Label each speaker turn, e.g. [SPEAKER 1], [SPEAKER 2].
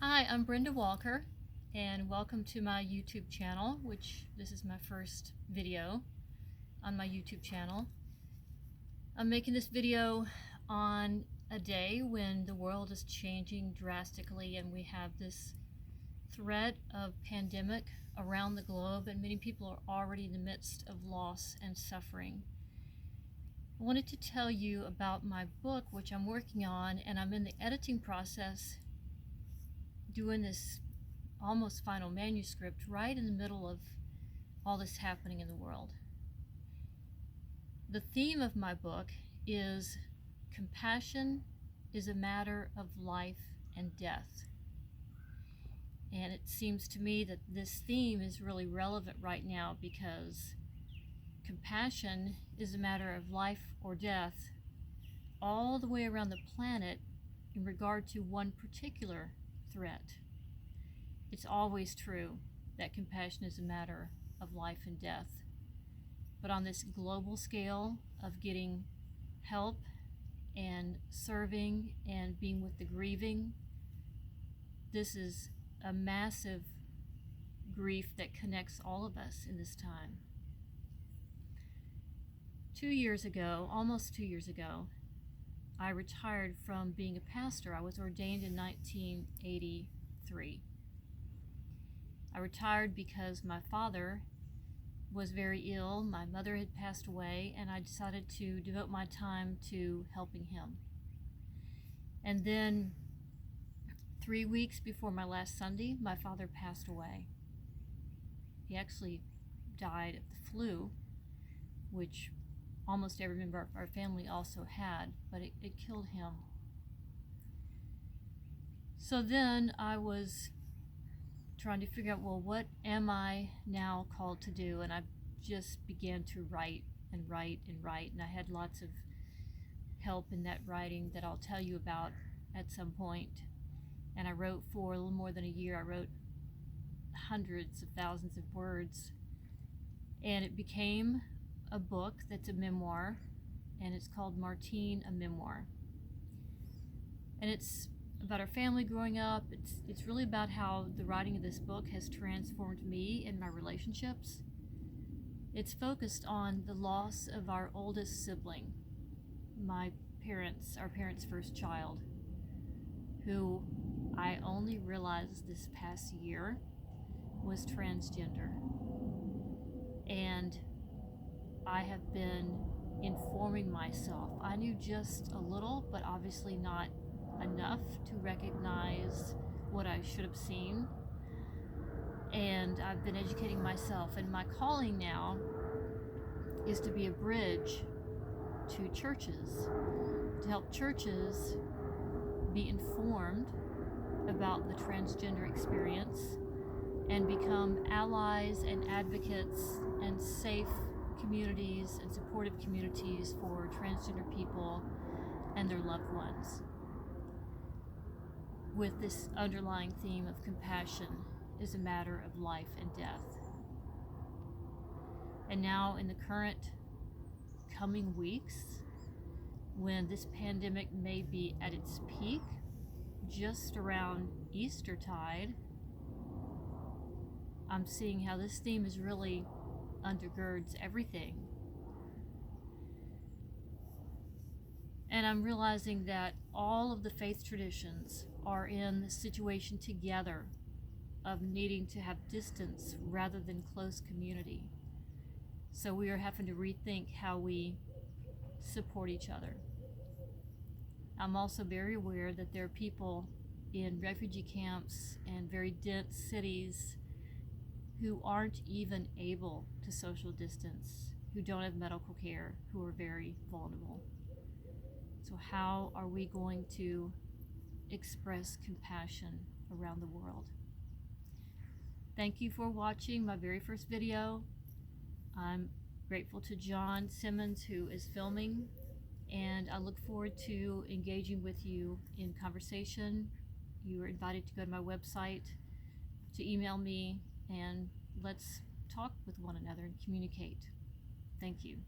[SPEAKER 1] Hi, I'm Brenda Walker, and welcome to my YouTube channel, which this is my first video on my YouTube channel. I'm making this video on a day when the world is changing drastically and we have this threat of pandemic around the globe, and many people are already in the midst of loss and suffering. I wanted to tell you about my book, which I'm working on, and I'm in the editing process doing this almost final manuscript right in the middle of all this happening in the world. The theme of my book is compassion is a matter of life and death. And it seems to me that this theme is really relevant right now because compassion is a matter of life or death all the way around the planet in regard to one particular threat. It's always true that compassion is a matter of life and death. But on this global scale of getting help and serving and being with the grieving, this is a massive grief that connects all of us in this time. 2 years ago, almost 2 years ago, I retired from being a pastor. I was ordained in 1983. I retired because my father was very ill, my mother had passed away, and I decided to devote my time to helping him. And then 3 weeks before my last Sunday, my father passed away. He actually died of the flu, which almost every member of our family also had, but it killed him. So then I was trying to figure out, well, what am I now called to do? And I just began to write and write and write, and I had lots of help in that writing that I'll tell you about at some point. And I wrote for a little more than a year. I wrote hundreds of thousands of words, and it became a book that's a memoir, and it's called Martine, a Memoir. And it's about our family growing up. It's really about how the writing of this book has transformed me and my relationships. It's focused on the loss of our oldest sibling, our parents' first child, who I only realized this past year was transgender. And I have been informing myself. I knew just a little, but obviously not enough to recognize what I should have seen. And I've been educating myself, and my calling now is to be a bridge to churches, to help churches be informed about the transgender experience and become allies and advocates and safe communities and supportive communities for transgender people and their loved ones, with this underlying theme of compassion is a matter of life and death. And now in the current coming weeks, when this pandemic may be at its peak, just around Eastertide, I'm seeing how this theme is really undergirds everything. And I'm realizing that all of the faith traditions are in the situation together of needing to have distance rather than close community. So we are having to rethink how we support each other. I'm also very aware that there are people in refugee camps and very dense cities who aren't even able to social distance, who don't have medical care, who are very vulnerable. So how are we going to express compassion around the world? Thank you for watching my very first video. I'm grateful to John Simmons, who is filming, and I look forward to engaging with you in conversation. You are invited to go to my website, to email me, and let's talk with one another and communicate. Thank you.